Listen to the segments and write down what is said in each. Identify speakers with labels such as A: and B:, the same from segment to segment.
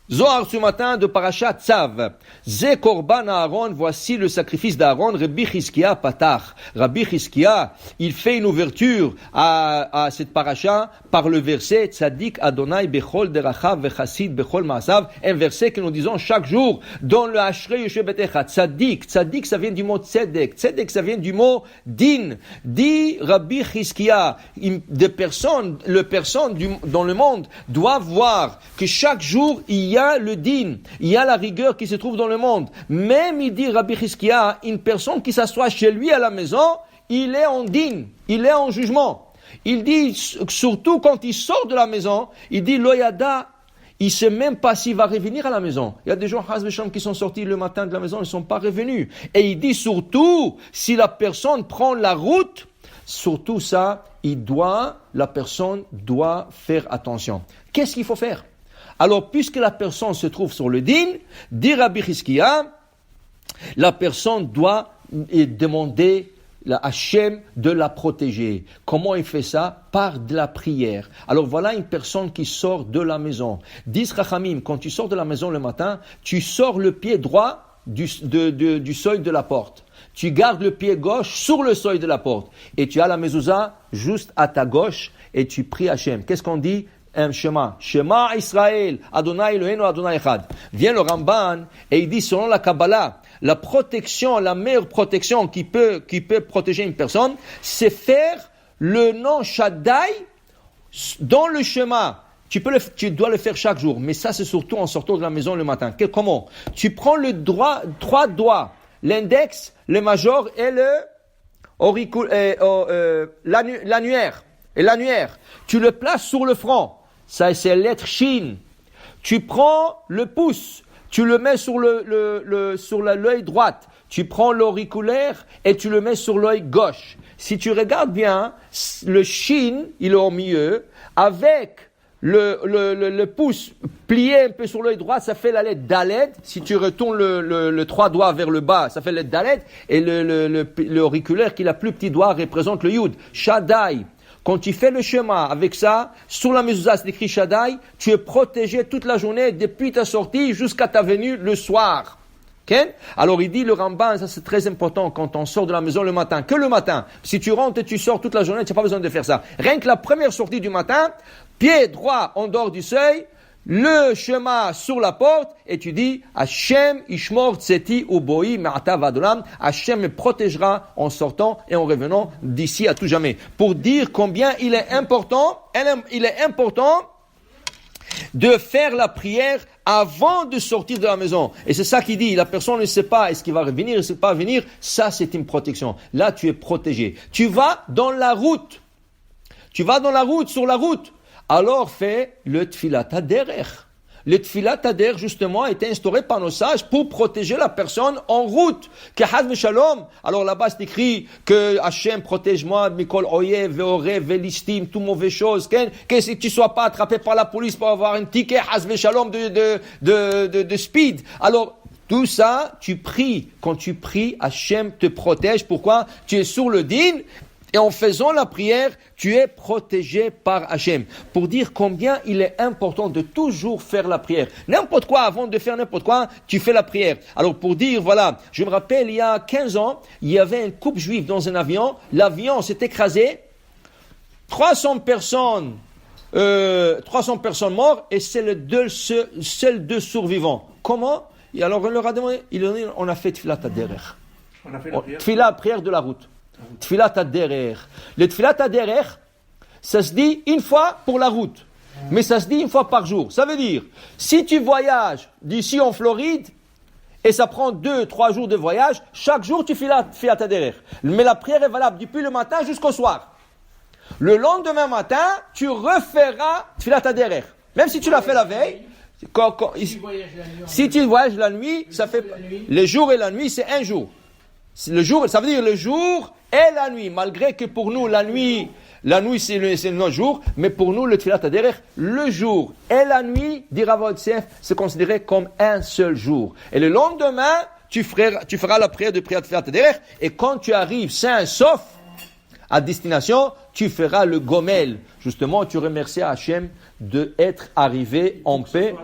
A: Zohar ce matin de Parashat Tzav. Ze korban Aaron, voici le sacrifice d'Aaron. Rabbi Chizkia patach. Rabbi Chizkia, il fait une ouverture à cette parasha par le verset Tzadik Adonai bechol derachav vechassid bechol maasav. Un verset que nous disons chaque jour dans le Ashrei Yoshev Betecha. Tzadik, tzadik ça vient du mot tzedek. Tzedek ça vient du mot din. Dit Rabbi Chizkia, des personnes, dans le monde doivent voir que chaque jour il y a le din, il y a la rigueur qui se trouve dans le monde. Même, il dit Rabbi Chizkia, une personne qui s'assoit chez lui à la maison, il est en din, il est en jugement. Il dit, surtout quand il sort de la maison, il dit Loyada, il ne sait même pas s'il va revenir à la maison. Il y a des gens qui sont sortis le matin de la maison, ils ne sont pas revenus. Et il dit surtout, si la personne prend la route, surtout ça, la personne doit faire attention. Qu'est-ce qu'il faut faire? Alors, puisque la personne se trouve sur le din, dit Rabbi Chizkia, la personne doit demander à Hachem de la protéger. Comment il fait ça? Par de la prière. Alors voilà une personne qui sort de la maison. Dis Chachamim, quand tu sors de la maison le matin, tu sors le pied droit du seuil de la porte. Tu gardes le pied gauche sur le seuil de la porte. Et tu as la mezouza juste à ta gauche et tu pries Hachem. Qu'est-ce qu'on dit? Un Shema Israël, Adonai Eloheinu, Adonai Echad. Vient le Ramban et il dit, selon la Kabbalah, la meilleure protection qui peut protéger une personne, c'est faire le nom Shaddai dans le Shema. Tu dois le faire chaque jour, mais ça c'est surtout en sortant de la maison le matin. Comment? Tu prends trois doigts, l'index, le major et l'annuaire. Et l'annuaire, tu le places sur le front. Ça, c'est la lettre Shin. Tu prends le pouce, tu le mets sur l'œil droit. Tu prends l'auriculaire et tu le mets sur l'œil gauche. Si tu regardes bien, le Shin, il est au milieu, avec le pouce plié un peu sur l'œil droit, ça fait la lettre Dalet. Si tu retournes le trois doigts vers le bas, ça fait la lettre Dalet. Et l'auriculaire qui a le plus petit doigt représente le Yud. Shaddai. Quand tu fais le schéma avec ça, sur la mezouza, c'est écrit Shaddai, tu es protégé toute la journée depuis ta sortie jusqu'à ta venue le soir. Okay? Alors il dit le Ramban, ça c'est très important quand on sort de la maison le matin, que le matin. Si tu rentres et tu sors toute la journée, tu n'as pas besoin de faire ça. Rien que la première sortie du matin, pied droit en dehors du seuil, le schéma sur la porte, et tu dis Hachem Ishmor Tseti Uboi Ma'ata Vadolam. Hachem me protégera en sortant et en revenant d'ici à tout jamais. Pour dire combien il est important de faire la prière avant de sortir de la maison. Et c'est ça qu'il dit. La personne ne sait pas est-ce qu'il va revenir, est-ce qu'il va pas venir. Ça, c'est une protection. Là, tu es protégé. Tu vas dans la route. Sur la route. Alors fais le Tfilat HaDerech. Le Tfilat HaDerech, justement, a été instauré par nos sages pour protéger la personne en route. Que Chas v'Shalom. Alors là-bas, c'est écrit que Hachem protège-moi, Mikol Oyev, Veorev, Velistim, tout mauvais chose. Que tu sois pas attrapé par la police pour avoir un ticket, Chas v'Shalom de speed. Alors, tout ça, tu pries. Quand tu pries, Hachem te protège. Pourquoi? Tu es sur le din. Et en faisant la prière, tu es protégé par Hachem. Pour dire combien il est important de toujours faire la prière. N'importe quoi, avant de faire n'importe quoi, tu fais la prière. Alors pour dire, voilà, je me rappelle, il y a 15 ans, il y avait une couple juive dans un avion. L'avion s'est écrasé. 300 personnes mortes et c'est seuls deux survivants. Comment? Et alors on leur a demandé, on a fait Tfilat HaDerech. On a fait la prière? Tfilat, prière de la route. Tfilat HaDerech. Le Tfilat HaDerech, ça se dit une fois pour la route. Mais ça se dit une fois par jour. Ça veut dire, si tu voyages d'ici en Floride, et ça prend 2-3 jours de voyage, chaque jour tu fais la Tfilat HaDerech. Mais la prière est valable depuis le matin jusqu'au soir. Le lendemain matin, tu referas Tfilat HaDerech. Même si tu l'as fait la veille. Si tu voyages la nuit, ça fait le jour et la nuit, c'est un jour. Le jour, ça veut dire le jour et la nuit, malgré que pour nous, la nuit c'est notre jour, mais pour nous, le Tfilat HaDerech, le jour et la nuit, dit Rav Yosef, c'est considéré comme un seul jour. Et le lendemain, tu feras la prière de Tfilat HaDerech, et quand tu arrives sain sauf à destination, tu feras le gomel. Justement, tu remercies Hachem d'être arrivé en paix.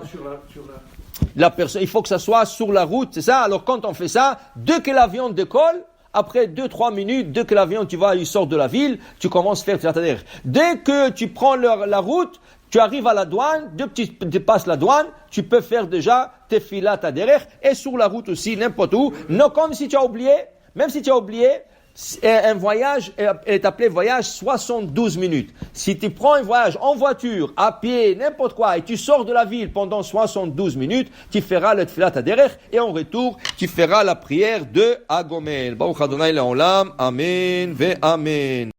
A: La personne, il faut que ça soit sur la route, c'est ça? Alors quand on fait ça, dès que l'avion décolle, après 2-3 minutes, dès que l'avion, il sort de la ville, tu commences à faire Tfilat Haderech. Dès que tu prends la route, tu arrives à la douane, dès que tu dépasses la douane, tu peux faire déjà Tfilat Haderech, et sur la route aussi, n'importe où. Non, comme si tu as oublié, même si tu as oublié, un voyage est appelé voyage 72 minutes. Si tu prends un voyage en voiture, à pied, n'importe quoi, et tu sors de la ville pendant 72 minutes, tu feras le Tfilat Haderech, et en retour, tu feras la prière de Agomel. Baruch Adonai Le'olam, Amen ve Amen.